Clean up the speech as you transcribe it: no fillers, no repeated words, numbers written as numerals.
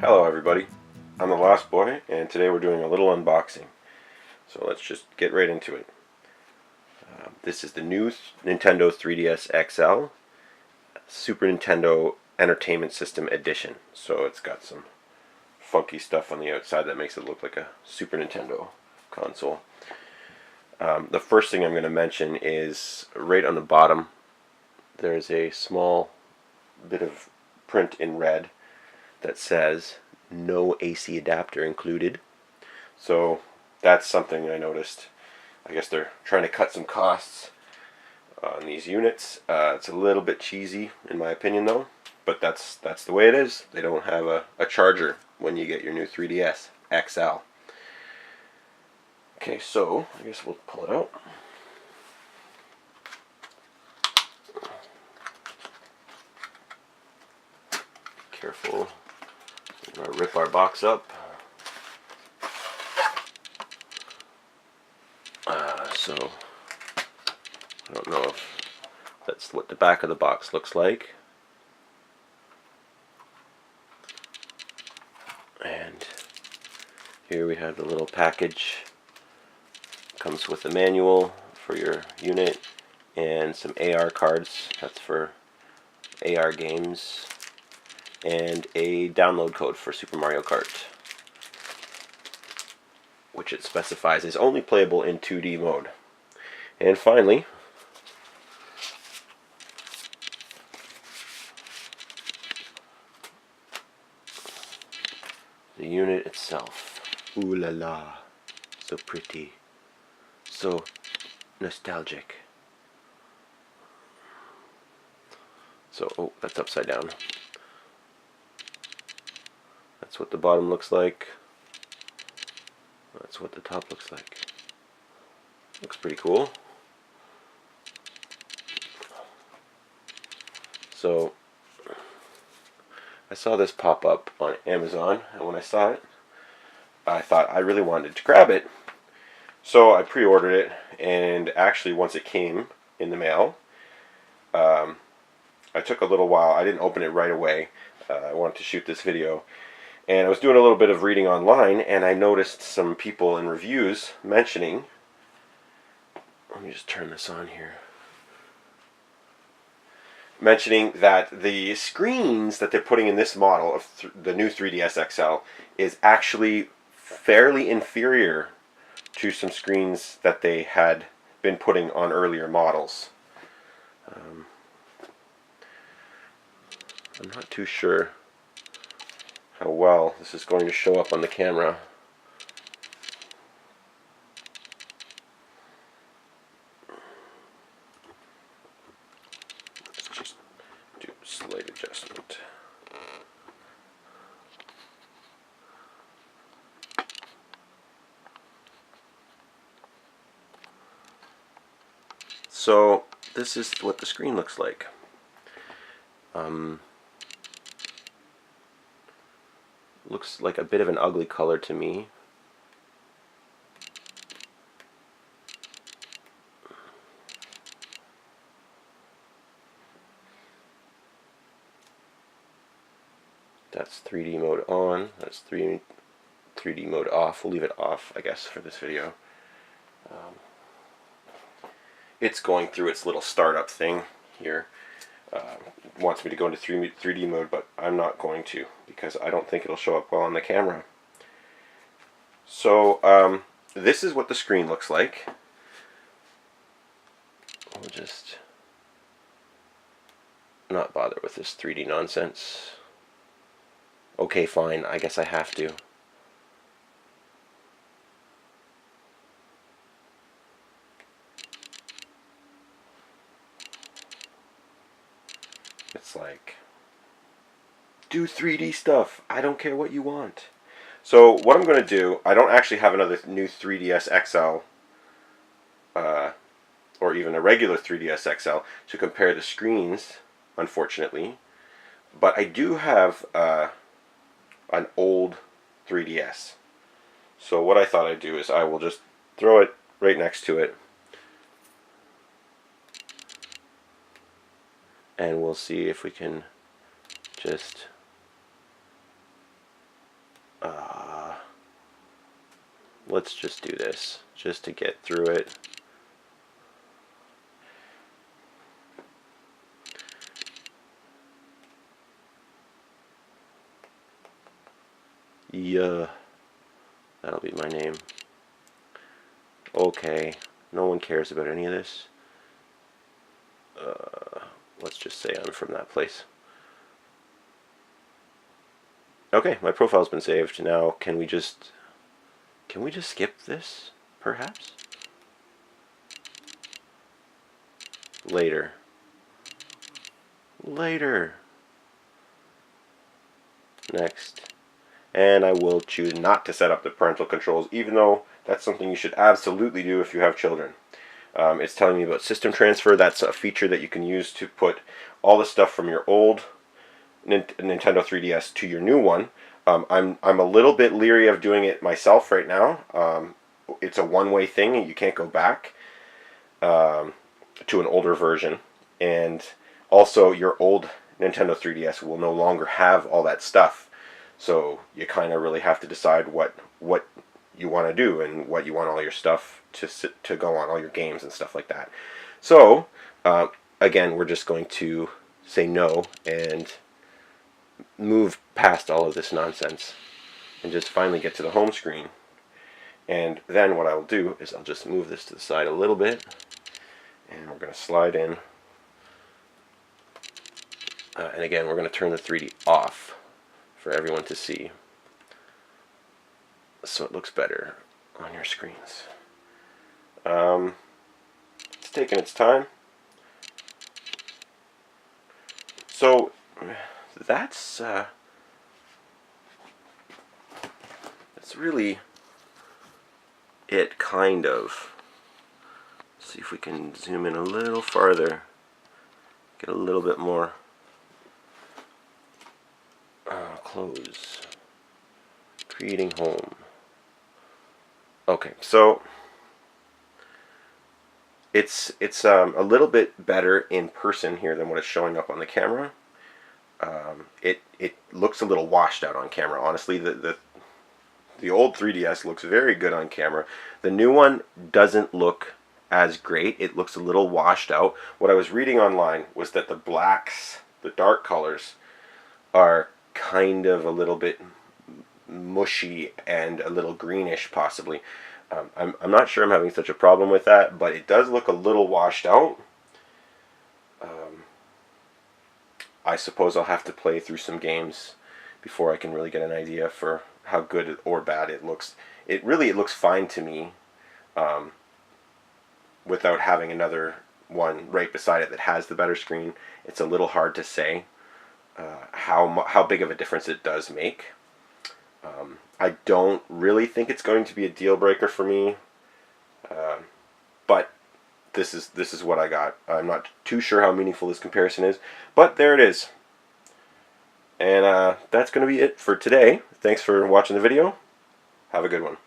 Hello everybody, I'm the Lost Boy, and today we're doing a little unboxing. So let's just get right into it. This is the new Nintendo 3DS XL Super Nintendo Entertainment System Edition. So it's got some funky stuff on the outside that makes it look like a Super Nintendo console. The first thing I'm going to mention is right on the bottom there's a small bit of print in red that says no AC adapter included. So that's something I noticed. I guess they're trying to cut some costs on these units. It's a little bit cheesy in my opinion though, but that's the way it is. They don't have a charger when you get your new 3DS XL. Okay, so I guess we'll pull it out. Careful. We're gonna rip our box up. So I don't know if that's what the back of the box looks like. And here we have the little package. Comes with a manual for your unit and some AR cards. That's for AR games. And a download code for Super Mario Kart, which it specifies is only playable in 2D mode. And finally, the unit itself. Ooh la la, so pretty, so nostalgic. So, oh, that's upside down. That's what the bottom looks like. That's what the top looks like. Looks pretty cool. So I saw this pop up on Amazon, and when I saw it, I thought I really wanted to grab it. So I pre-ordered it, and actually once it came in the mail, I took a little while. I didn't open it right away. I wanted to shoot this video. And I was doing a little bit of reading online, and I noticed some people in reviews mentioning, let me just turn this on here, mentioning that the screens that they're putting in this model of the new 3DS XL is actually fairly inferior to some screens that they had been putting on earlier models. I'm not too sure how well this is going to show up on the camera. Let's just do a slight adjustment. So this is what the screen looks like. Looks like a bit of an ugly color to me. That's 3D mode on. That's 3D mode off. We'll leave it off, I guess, for this video. It's going through its little startup thing here. It wants me to go into 3D mode, but I'm not going to because I don't think it'll show up well on the camera. So this is what the screen looks like. We'll just not bother with this 3D nonsense. Okay, fine, I guess I have to. It's like, do 3D stuff. I don't care what you want. So what I'm going to do, I don't actually have another new 3DS XL or even a regular 3DS XL to compare the screens, unfortunately. But I do have an old 3DS. So what I thought I'd do is I will just throw it right next to it, and we'll see if we can just Let's just do this, just to get through it. Yeah, that'll be my name. Okay, no one cares about any of this. Let's just say I'm from that place. Okay, my profile's been saved. Now, can we just skip this, perhaps? Later. Later. Next. And I will choose not to set up the parental controls, even though that's something you should absolutely do if you have children. It's telling me about system transfer. That's a feature that you can use to put all the stuff from your old Nintendo 3DS to your new one. I'm a little bit leery of doing it myself right now. It's a one-way thing. You can't go back to an older version. And also, your old Nintendo 3DS will no longer have all that stuff. So you kind of really have to decide what you want to do and what you want all your stuff to go on, all your games and stuff like that. So again, we're just going to say no and move past all of this nonsense and just finally get to the home screen. And then what I will do is I'll just move this to the side a little bit, and we're going to slide in. And again, we're going to turn the 3D off for everyone to see, so it looks better on your screens. It's taking its time. So that's really it, kind of. Let's see if we can zoom in a little farther, get a little bit more. Close. Creating home. Okay, so it's a little bit better in person here than what it's showing up on the camera. It looks a little washed out on camera. Honestly, the old 3DS looks very good on camera. The new one doesn't look as great. It looks a little washed out. What I was reading online was that the blacks, the dark colors, are kind of a little bit mushy and a little greenish, possibly. I'm not sure I'm having such a problem with that, but it does look a little washed out. I suppose I'll have to play through some games before I can really get an idea for how good or bad it looks. It looks fine to me, without having another one right beside it that has the better screen. It's a little hard to say how big of a difference it does make. I don't really think it's going to be a deal breaker for me, but this is what I got. I'm not too sure how meaningful this comparison is, but there it is. And that's going to be it for today. Thanks for watching the video. Have a good one.